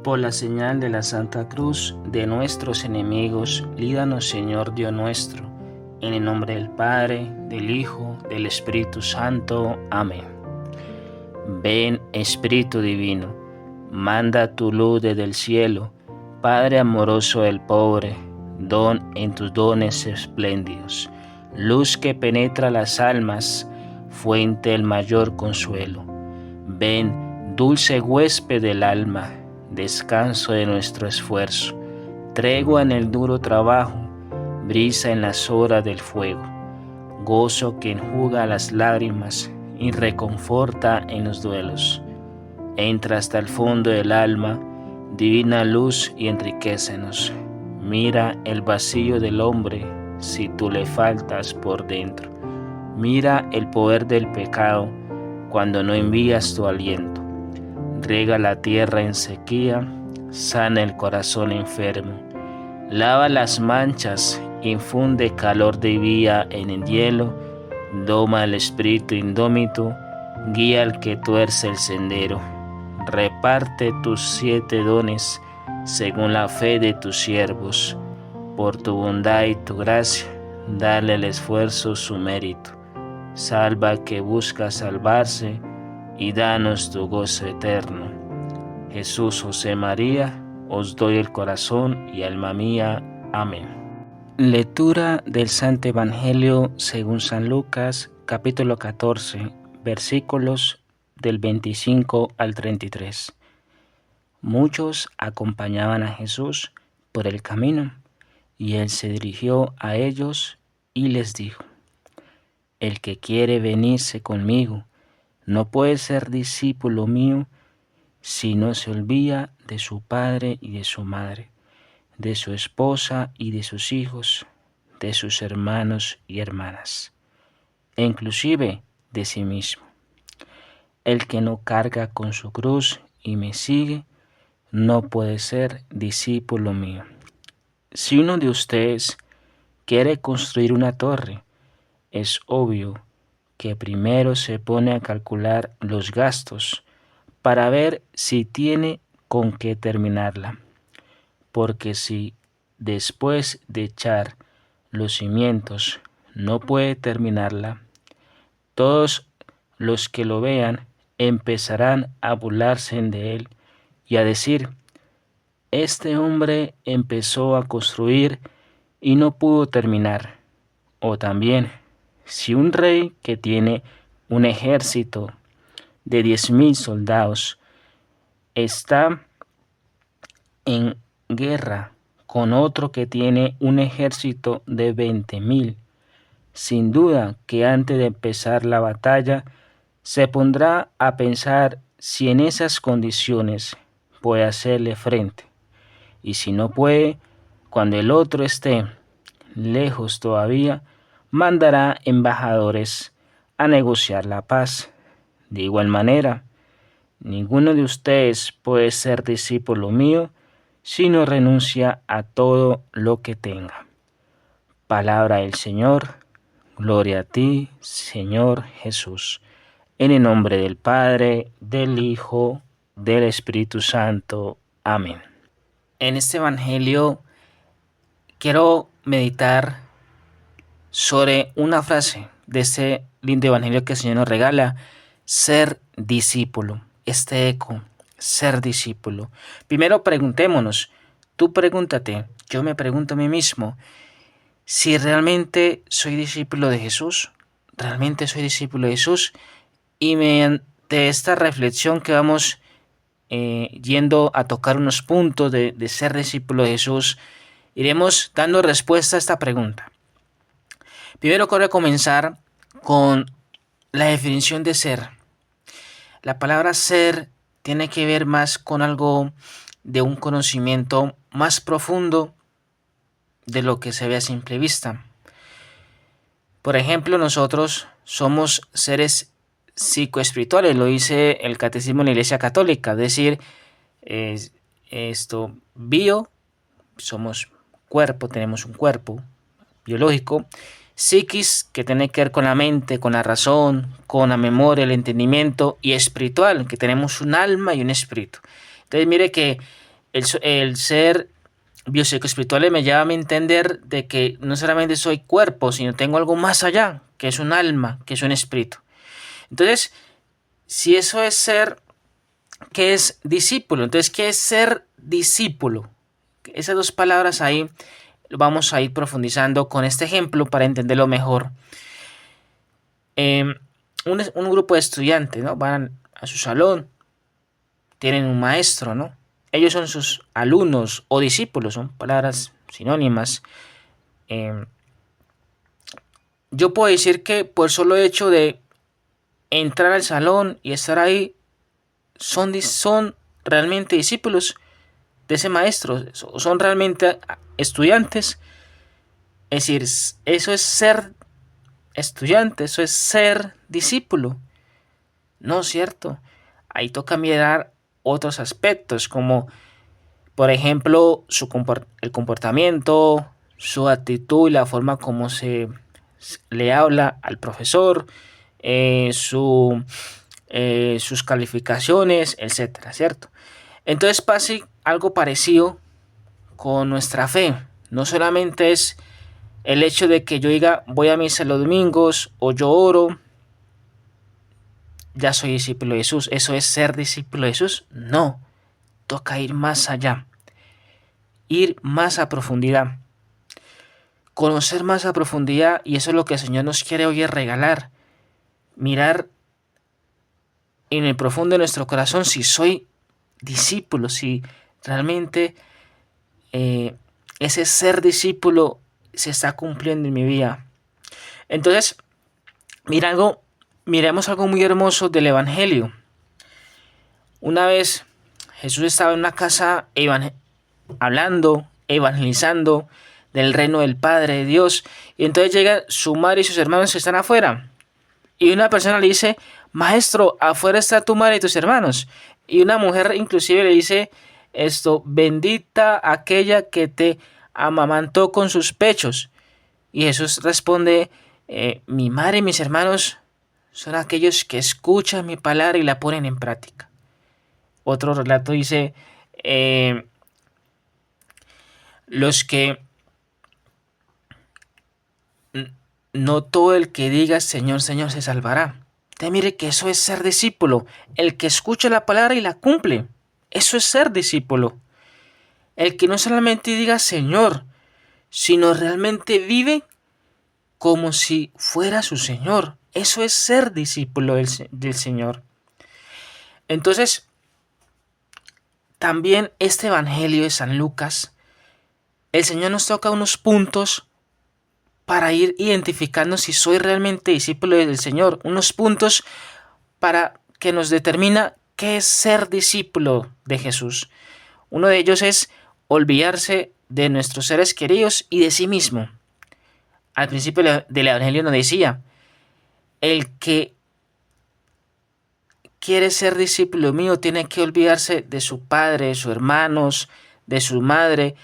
Por la señal de la Santa Cruz de nuestros enemigos, líbranos, Señor Dios nuestro. En el nombre del Padre, del Hijo, del Espíritu Santo. Amén. Ven, Espíritu Divino, manda tu luz desde el cielo, Padre amoroso del pobre, don en tus dones espléndidos, luz que penetra las almas, fuente del mayor consuelo. Ven, dulce huésped del alma, descanso de nuestro esfuerzo, tregua en el duro trabajo, brisa en las horas del fuego, gozo que enjuga las lágrimas y reconforta en los duelos. Entra hasta el fondo del alma, divina luz, y enriquécenos. Mira el vacío del hombre si tú le faltas por dentro. Mira el poder del pecado cuando no envías tu aliento. Riega la tierra en sequía, sana el corazón enfermo. Lava las manchas, infunde calor de vida en el hielo, doma el espíritu indómito, guía al que tuerce el sendero. Reparte tus 7 dones según la fe de tus siervos. Por tu bondad y tu gracia, dale al esfuerzo su mérito. Salva al que busca salvarse y danos tu gozo eterno. Jesús, José, María, os doy el corazón y alma mía. Amén. Lectura del Santo Evangelio según San Lucas, capítulo 14, versículos del 25 al 33. Muchos acompañaban a Jesús por el camino, y él se dirigió a ellos y les dijo: El que quiere venirse conmigo no puede ser discípulo mío si no se olvida de su padre y de su madre, de su esposa y de sus hijos, de sus hermanos y hermanas, e inclusive de sí mismo. El que no carga con su cruz y me sigue no puede ser discípulo mío. Si uno de ustedes quiere construir una torre, es obvio que primero se pone a calcular los gastos para ver si tiene con qué terminarla. Porque si después de echar los cimientos no puede terminarla, todos los que lo vean empezarán a burlarse de él y a decir: este hombre empezó a construir y no pudo terminar. O también, si un rey que tiene un ejército de 10,000 soldados está en guerra con otro que tiene un ejército de 20,000, sin duda que antes de empezar la batalla se pondrá a pensar si en esas condiciones puede hacerle frente, y si no puede, cuando el otro esté lejos todavía, mandará embajadores a negociar la paz. De igual manera, ninguno de ustedes puede ser discípulo mío si no renuncia a todo lo que tenga. Palabra del Señor. Gloria a ti, Señor Jesús. En el nombre del Padre, del Hijo, del Espíritu Santo. Amén. En este Evangelio quiero meditar sobre una frase de este lindo Evangelio que el Señor nos regala: ser discípulo. Este eco, ser discípulo. Primero preguntémonos, tú pregúntate, yo me pregunto a mí mismo, si realmente soy discípulo de Jesús. ¿Realmente soy discípulo de Jesús? Y mediante esta reflexión que vamos yendo a tocar unos puntos de ser discípulo de Jesús, iremos dando respuesta a esta pregunta. Primero quiero comenzar con la definición de ser. La palabra ser tiene que ver más con algo de un conocimiento más profundo de lo que se ve a simple vista. Por ejemplo, nosotros somos seres psicoespirituales, lo dice el Catecismo de la Iglesia Católica, es decir, somos cuerpo, tenemos un cuerpo biológico, psiquis, que tiene que ver con la mente, con la razón, con la memoria, el entendimiento, y espiritual, que tenemos un alma y un espíritu. Entonces mire que el ser biopsicoespiritual me lleva a mi entender de que no solamente soy cuerpo, sino tengo algo más allá, que es un alma, que es un espíritu. Entonces, si eso es ser, ¿qué es discípulo? Entonces, ¿qué es ser discípulo? Esas dos palabras ahí vamos a ir profundizando con este ejemplo para entenderlo mejor. Un grupo de estudiantes, ¿no? Van a su salón, tienen un maestro, ¿no? Ellos son sus alumnos o discípulos, son palabras sinónimas. Yo puedo decir que por solo hecho de entrar al salón y estar ahí, son realmente discípulos de ese maestro, son realmente estudiantes. Es decir, eso es ser estudiante, eso es ser discípulo. No, ¿cierto? Ahí toca mirar otros aspectos, como por ejemplo el comportamiento, su actitud y la forma como se le habla al profesor, sus calificaciones, etcétera, ¿cierto? Entonces pasa algo parecido con nuestra fe. No solamente es el hecho de que yo diga voy a misa los domingos o yo oro, ya soy discípulo de Jesús. ¿Eso es ser discípulo de Jesús? No, toca ir más allá, ir más a profundidad, conocer más a profundidad, y eso es lo que el Señor nos quiere hoy regalar. Mirar en el profundo de nuestro corazón si soy discípulo, si realmente ese ser discípulo se está cumpliendo en mi vida. Entonces, miremos algo muy hermoso del Evangelio. Una vez Jesús estaba en una casa hablando, evangelizando del reino del Padre de Dios, y entonces llega su madre y sus hermanos que están afuera. Y una persona le dice: Maestro, afuera está tu madre y tus hermanos. Y una mujer inclusive le dice esto: bendita aquella que te amamantó con sus pechos. Y Jesús responde: mi madre y mis hermanos son aquellos que escuchan mi palabra y la ponen en práctica. Otro relato dice: los que no todo el que diga Señor, Señor se salvará. Te mire que eso es ser discípulo. El que escucha la palabra y la cumple. Eso es ser discípulo. El que no solamente diga Señor, sino realmente vive como si fuera su Señor. Eso es ser discípulo del Señor. Entonces, también este Evangelio de San Lucas, el Señor nos toca unos puntos para ir identificando si soy realmente discípulo del Señor. Unos puntos para que nos determina qué es ser discípulo de Jesús. Uno de ellos es olvidarse de nuestros seres queridos y de sí mismo. Al principio del Evangelio nos decía: el que quiere ser discípulo mío tiene que olvidarse de su padre, de sus hermanos, de su madre,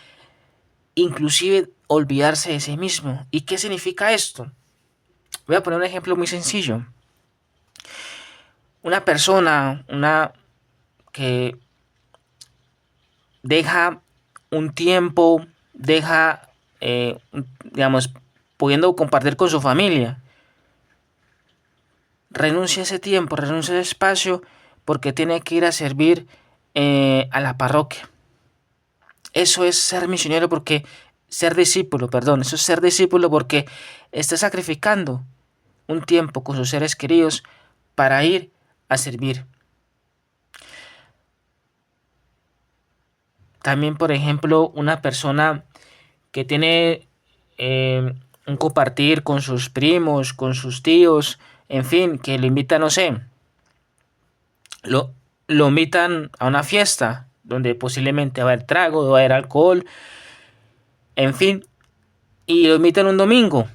inclusive olvidarse de sí mismo. ¿Y qué significa esto? Voy a poner un ejemplo muy sencillo. Una persona, que deja un tiempo, digamos, pudiendo compartir con su familia, renuncia a ese tiempo, renuncia a ese espacio porque tiene que ir a servir a la parroquia. Eso es ser misionero porque eso es ser discípulo porque está sacrificando un tiempo con sus seres queridos para ir a servir. También, por ejemplo, una persona que tiene un compartir con sus primos, con sus tíos, en fin, que lo invitan, no sé, lo invitan a una fiesta donde posiblemente va a haber trago, va a haber alcohol, en fin, y lo invitan un domingo.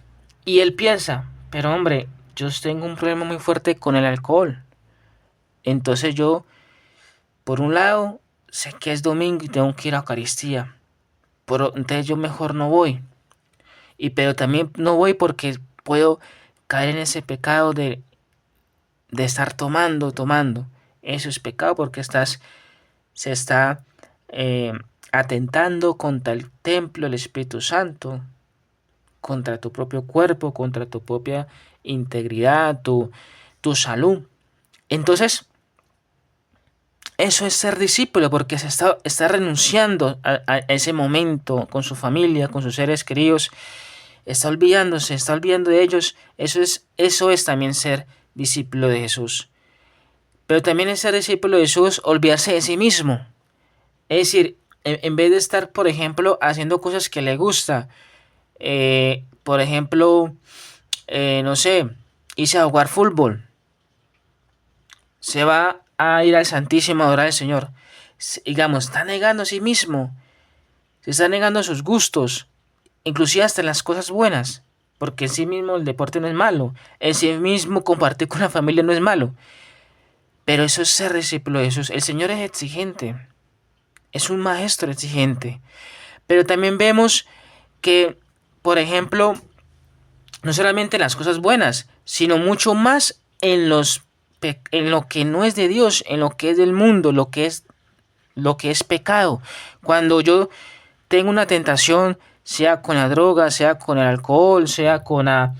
Y él piensa: pero hombre, yo tengo un problema muy fuerte con el alcohol. Entonces yo, por un lado, sé que es domingo y tengo que ir a Eucaristía, pero entonces yo mejor no voy. Pero también no voy porque puedo caer en ese pecado de estar tomando. Eso es pecado porque se está atentando contra el templo del Espíritu Santo, contra tu propio cuerpo, contra tu propia integridad, tu salud. Entonces, eso es ser discípulo, porque está renunciando a ese momento con su familia, con sus seres queridos, está olvidando de ellos. Eso es también ser discípulo de Jesús. Pero también es ser discípulo de Jesús olvidarse de sí mismo. Es decir, en vez de estar, por ejemplo, haciendo cosas que le gusta, por ejemplo, no sé, irse a jugar fútbol, se va a ir al Santísimo a adorar al Señor. Digamos, está negando a sí mismo, se está negando a sus gustos, inclusive hasta en las cosas buenas, porque en sí mismo el deporte no es malo, en sí mismo compartir con la familia no es malo, pero eso es ser discípulo de Jesús. El Señor es exigente, es un maestro exigente, pero también vemos que, por ejemplo, no solamente en las cosas buenas, sino mucho más en lo que no es de Dios, en lo que es del mundo, lo que es pecado. Cuando yo tengo una tentación, sea con la droga, sea con el alcohol, sea con la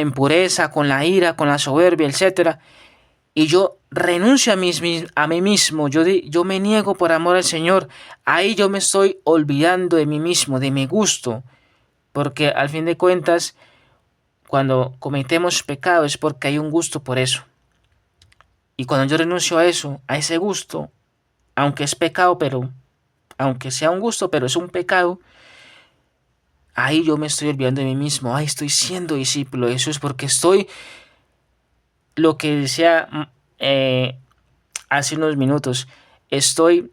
impureza, con la ira, con la soberbia, etcétera, y yo renuncio a mí mismo, yo me niego por amor al Señor, ahí yo me estoy olvidando de mí mismo, de mi gusto, porque al fin de cuentas, cuando cometemos pecado es porque hay un gusto por eso. Y cuando yo renuncio a eso, a ese gusto, aunque es pecado, pero aunque sea un gusto, pero es un pecado, ahí yo me estoy olvidando de mí mismo. Ahí estoy siendo discípulo de Jesús porque estoy, lo que decía hace unos minutos, estoy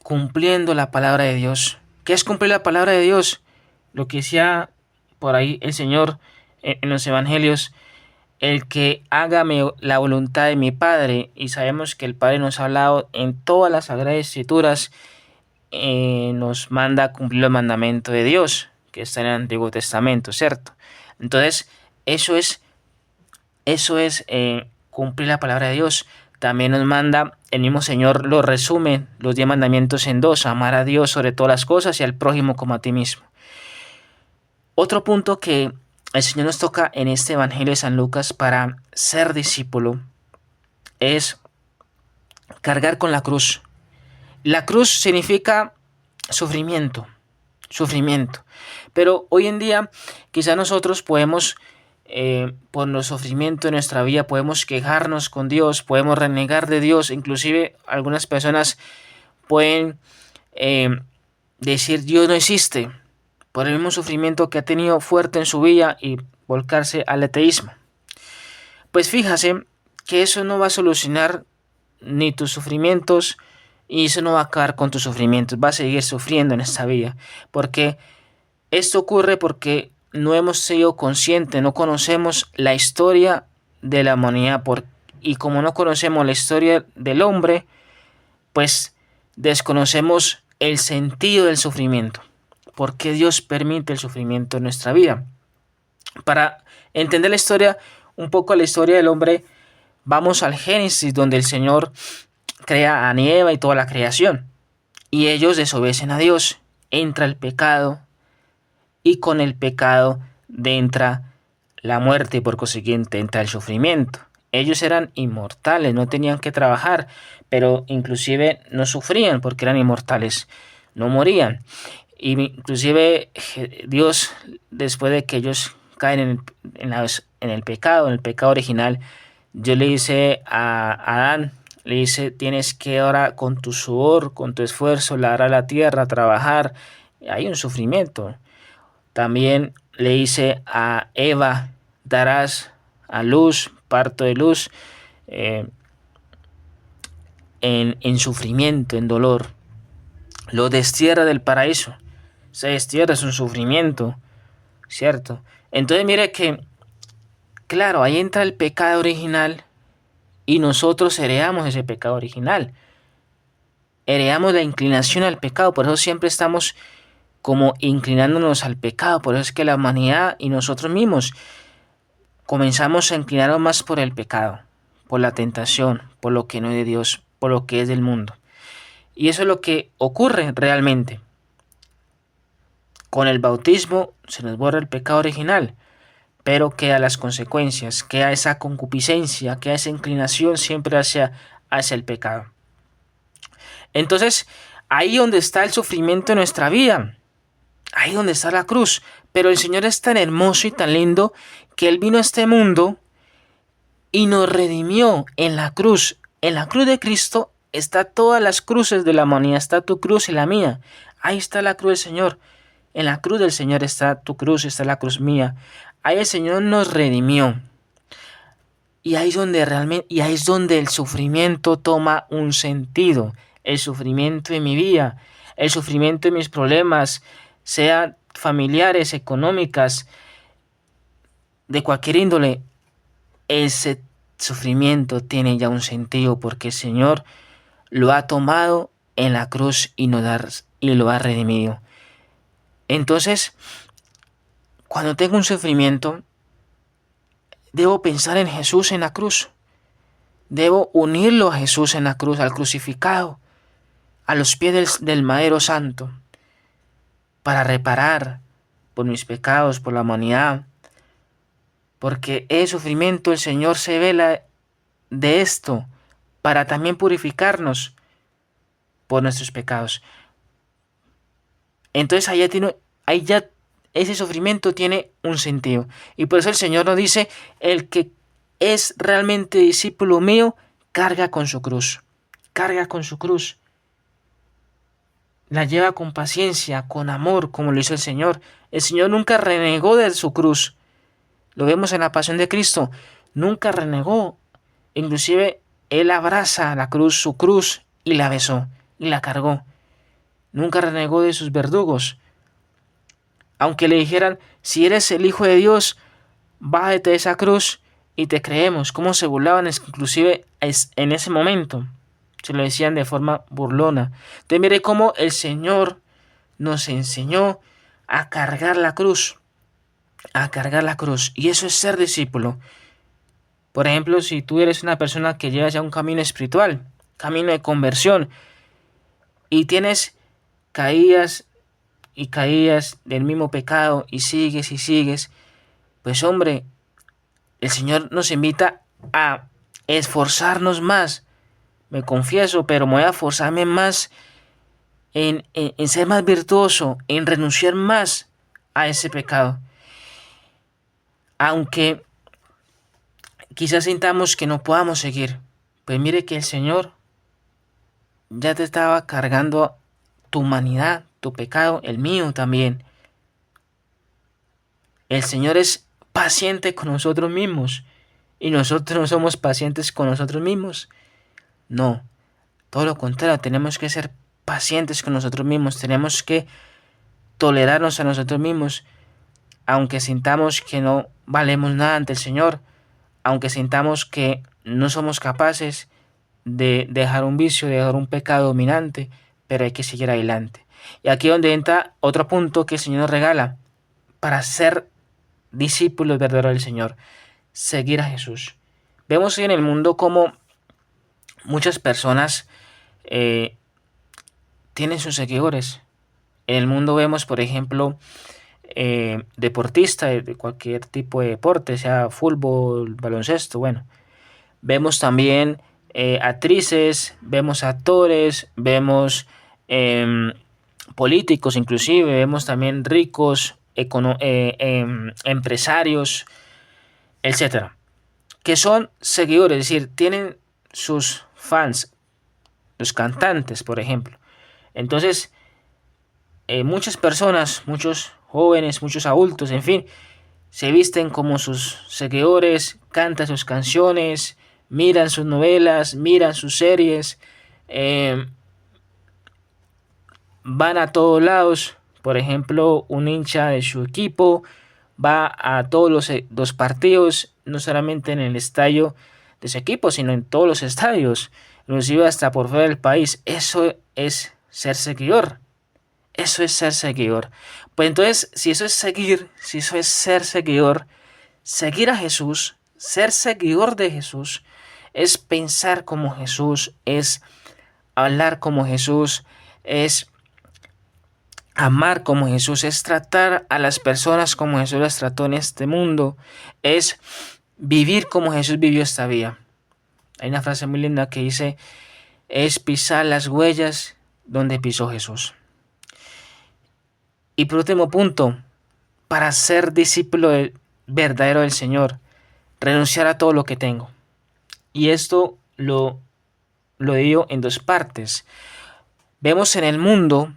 cumpliendo la palabra de Dios. ¿Qué es cumplir la palabra de Dios? Lo que decía por ahí el Señor en los evangelios, el que haga la voluntad de mi Padre, y sabemos que el Padre nos ha hablado en todas las Sagradas Escrituras, nos manda a cumplir el mandamiento de Dios, que está en el Antiguo Testamento, ¿cierto? Entonces, eso es cumplir la palabra de Dios. También nos manda, el mismo Señor lo resume, los 10 mandamientos en 2, amar a Dios sobre todas las cosas y al prójimo como a ti mismo. Otro punto que el Señor nos toca en este Evangelio de San Lucas para ser discípulo es cargar con la cruz. La cruz significa sufrimiento. Pero hoy en día quizá nosotros podemos, por los sufrimientos de nuestra vida, podemos quejarnos con Dios, podemos renegar de Dios. Inclusive algunas personas pueden decir Dios no existe por el mismo sufrimiento que ha tenido fuerte en su vida y volcarse al ateísmo. Pues fíjase que eso no va a solucionar ni tus sufrimientos y eso no va a acabar con tus sufrimientos. Vas a seguir sufriendo en esta vida. Porque esto ocurre porque no hemos sido conscientes, no conocemos la historia de la humanidad. Y como no conocemos la historia del hombre, pues desconocemos el sentido del sufrimiento. ¿Por qué Dios permite el sufrimiento en nuestra vida? Para entender la historia, un poco la historia del hombre, vamos al Génesis, donde el Señor crea a Adán y Eva y toda la creación. Y ellos desobedecen a Dios. Entra el pecado y con el pecado entra la muerte y por consiguiente entra el sufrimiento. Ellos eran inmortales, no tenían que trabajar, pero inclusive no sufrían porque eran inmortales, no morían. Y inclusive Dios, después de que ellos caen en el pecado original, Dios le dice a Adán, le dice, tienes que ahora con tu sudor, con tu esfuerzo, labrar la tierra, trabajar. Hay un sufrimiento. También le dice a Eva, darás a luz, parto de luz, en sufrimiento, en dolor. Lo destierra del paraíso. Se destierra, es un sufrimiento, ¿cierto? Entonces mire que, claro, ahí entra el pecado original y nosotros heredamos ese pecado original. Heredamos la inclinación al pecado, por eso siempre estamos como inclinándonos al pecado. Por eso es que la humanidad y nosotros mismos comenzamos a inclinarnos más por el pecado, por la tentación, por lo que no es de Dios, por lo que es del mundo. Y eso es lo que ocurre realmente. Con el bautismo se nos borra el pecado original, pero queda las consecuencias, queda esa concupiscencia, queda esa inclinación siempre hacia el pecado. Entonces, ahí donde está el sufrimiento de nuestra vida, ahí donde está la cruz. Pero el Señor es tan hermoso y tan lindo que Él vino a este mundo y nos redimió en la cruz. En la cruz de Cristo está todas las cruces de la humanidad. Está tu cruz y la mía. Ahí está la cruz del Señor. En la cruz del Señor está tu cruz, está la cruz mía. Ahí el Señor nos redimió. Y ahí es donde el sufrimiento toma un sentido. El sufrimiento de mi vida, el sufrimiento de mis problemas, sean familiares, económicas, de cualquier índole, ese sufrimiento tiene ya un sentido porque el Señor lo ha tomado en la cruz y lo ha redimido. Entonces, cuando tengo un sufrimiento, debo pensar en Jesús en la cruz. Debo unirlo a Jesús en la cruz, al crucificado, a los pies del Madero Santo, para reparar por mis pecados, por la humanidad. Porque el sufrimiento, el Señor se vela de esto para también purificarnos por nuestros pecados. Entonces ahí ya ese sufrimiento tiene un sentido. Y por eso el Señor nos dice, el que es realmente discípulo mío, carga con su cruz. Carga con su cruz. La lleva con paciencia, con amor, como lo hizo el Señor. El Señor nunca renegó de su cruz. Lo vemos en la pasión de Cristo. Nunca renegó. Inclusive Él abraza la cruz, su cruz, y la besó, y la cargó. Nunca renegó de sus verdugos. Aunque le dijeran, si eres el Hijo de Dios, bájate de esa cruz y te creemos. Cómo se burlaban inclusive en ese momento. Se lo decían de forma burlona. Entonces mire cómo el Señor nos enseñó a cargar la cruz. A cargar la cruz. Y eso es ser discípulo. Por ejemplo, si tú eres una persona que lleva ya un camino espiritual, camino de conversión, y tienes caídas y caídas del mismo pecado y sigues, pues hombre, el Señor nos invita a esforzarnos más. Me confieso, pero me voy a esforzarme más en ser más virtuoso, en renunciar más a ese pecado. Aunque quizás sintamos que no podamos seguir, pues mire que el Señor ya te estaba cargando tu humanidad, tu pecado, el mío también. El Señor es paciente con nosotros mismos y nosotros no somos pacientes con nosotros mismos. No, todo lo contrario, tenemos que ser pacientes con nosotros mismos, tenemos que tolerarnos a nosotros mismos, aunque sintamos que no valemos nada ante el Señor, aunque sintamos que no somos capaces de dejar un vicio, de dejar un pecado dominante, pero hay que seguir adelante. Y aquí es donde entra otro punto que el Señor nos regala para ser discípulos verdaderos del Señor, seguir a Jesús. Vemos en el mundo como muchas personas tienen sus seguidores. En el mundo vemos, por ejemplo, deportistas de cualquier tipo de deporte, sea fútbol, baloncesto, bueno. Vemos también actrices, vemos actores, vemos políticos inclusive, vemos también ricos, empresarios, etcétera, que son seguidores, es decir, tienen sus fans, los cantantes, por ejemplo. Entonces, muchas personas, muchos jóvenes, muchos adultos, en fin, se visten como sus seguidores, cantan sus canciones, miran sus novelas, miran sus series, van a todos lados. Por ejemplo, un hincha de su equipo va a todos los partidos, no solamente en el estadio de su equipo, sino en todos los estadios, inclusive hasta por fuera del país. Eso es ser seguidor. Eso es ser seguidor. Pues entonces, si eso es seguir, si eso es ser seguidor, seguir a Jesús, ser seguidor de Jesús, es pensar como Jesús, es hablar como Jesús, es amar como Jesús, es tratar a las personas como Jesús las trató en este mundo, es vivir como Jesús vivió esta vida. Hay una frase muy linda que dice, es pisar las huellas donde pisó Jesús. Y por último punto, para ser discípulo verdadero del Señor, renunciar a todo lo que tengo. Y esto lo digo en dos partes. Vemos en el mundo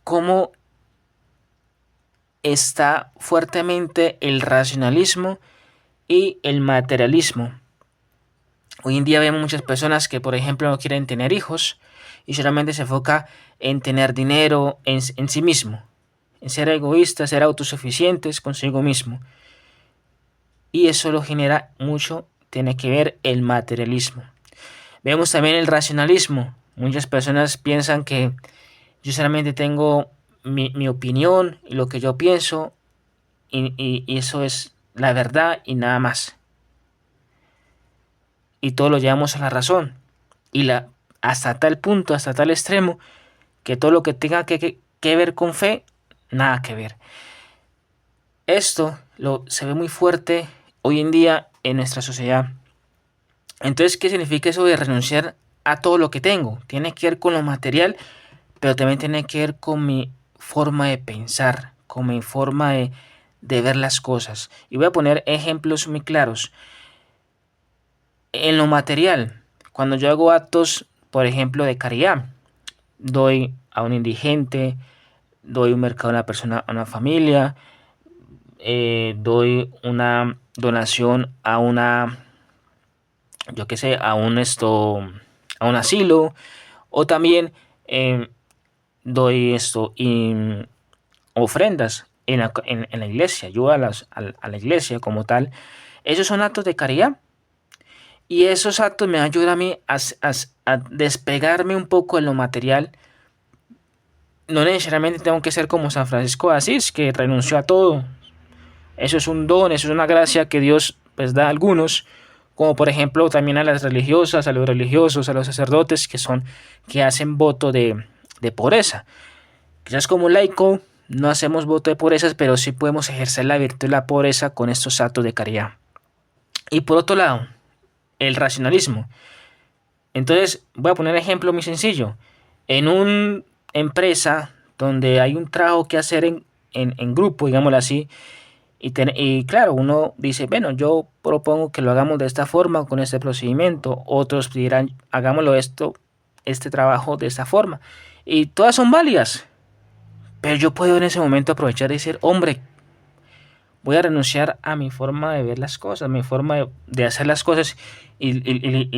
cómo está fuertemente el racionalismo y el materialismo. Hoy en día vemos muchas personas que, por ejemplo, no quieren tener hijos y solamente se enfoca en tener dinero en sí mismo, en ser egoístas, ser autosuficientes consigo mismo. Y eso lo genera mucho, tiene que ver el materialismo. Vemos también el racionalismo. Muchas personas piensan que yo solamente tengo mi opinión y lo que yo pienso y eso es la verdad y nada más. Y todo lo llevamos a la razón. Y hasta tal punto, hasta tal extremo, que todo lo que tenga que ver con fe, nada que ver. Esto se ve muy fuerte hoy en día en nuestra sociedad. Entonces, ¿qué significa eso de renunciar a todo lo que tengo? Tiene que ver con lo material, pero también tiene que ver con mi forma de pensar, con mi forma de ver las cosas. Y voy a poner ejemplos muy claros. En lo material, cuando yo hago actos, por ejemplo, de caridad, doy a un indigente, doy un mercado a una persona, a una familia, doy una donación a una, yo qué sé, a un asilo, o también doy ofrendas en la iglesia, ayuda a la iglesia como tal. Esos son actos de caridad. Y esos actos me ayudan a mí a despegarme un poco de lo material. No necesariamente tengo que ser como San Francisco de Asís, que renunció a todo. Eso es un don, eso es una gracia que Dios pues da a algunos, como por ejemplo también a las religiosas, a los religiosos, a los sacerdotes que hacen voto de pobreza. Quizás como laico no hacemos voto de pobreza, pero sí podemos ejercer la virtud de la pobreza con estos actos de caridad. Y por otro lado, el racionalismo. Entonces voy a poner un ejemplo muy sencillo. En una empresa donde hay un trabajo que hacer en grupo, digámoslo así, y claro, uno dice, bueno, yo propongo que lo hagamos de esta forma, con este procedimiento. Otros dirán, hagámoslo este trabajo de esta forma. Y todas son válidas. Pero yo puedo en ese momento aprovechar y decir, hombre, voy a renunciar a mi forma de ver las cosas, mi forma de hacer las cosas y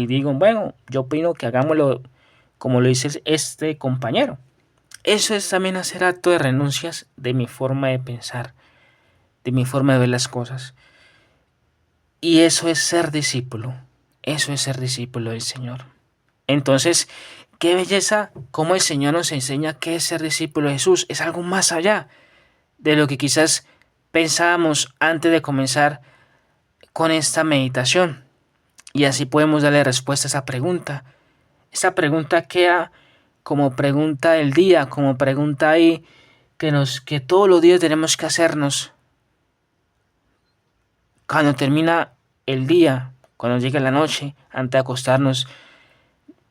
digo, bueno, yo opino que hagámoslo como lo dice este compañero. Eso es también hacer acto de renuncias de mi forma de pensar, de mi forma de ver las cosas. Y eso es ser discípulo del Señor. Entonces, qué belleza cómo el Señor nos enseña qué es ser discípulo de Jesús. Es algo más allá de lo que quizás pensábamos antes de comenzar con esta meditación. Y así podemos darle respuesta a esa pregunta. Esa pregunta queda como pregunta del día, como pregunta ahí que todos los días tenemos que hacernos. Cuando termina el día, cuando llega la noche, antes de acostarnos,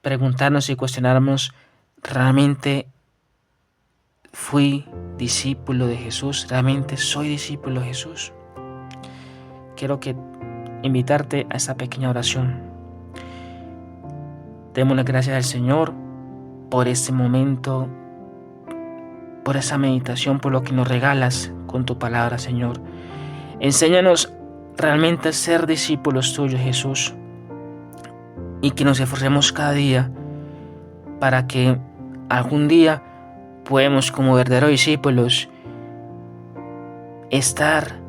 preguntarnos y cuestionarnos, ¿realmente fui discípulo de Jesús? ¿Realmente soy discípulo de Jesús? Quiero invitarte a esta pequeña oración. Demos las gracias al Señor por este momento, por esa meditación, por lo que nos regalas con tu palabra, Señor. Enséñanos realmente a ser discípulos tuyos, Jesús, y que nos esforcemos cada día para que algún día podamos, como verdaderos discípulos, estar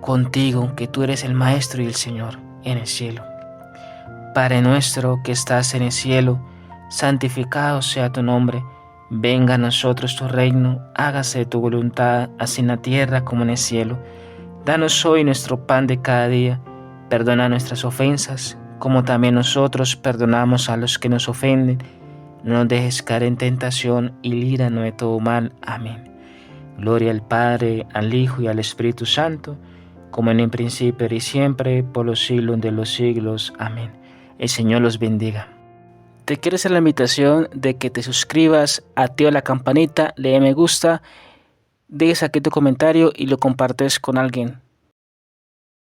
contigo, que tú eres el Maestro y el Señor en el cielo. Padre nuestro que estás en el cielo, santificado sea tu nombre. Venga a nosotros tu reino, hágase tu voluntad, así en la tierra como en el cielo. Danos hoy nuestro pan de cada día. Perdona nuestras ofensas, como también nosotros perdonamos a los que nos ofenden. no nos dejes caer en tentación y líbranos de todo mal. Amén. Gloria al Padre, al Hijo y al Espíritu Santo, como en el principio y siempre, por los siglos de los siglos. Amén. El Señor los bendiga. Te quiero hacer la invitación de que te suscribas, activa la campanita, lee me gusta, dejes aquí tu comentario y lo compartes con alguien.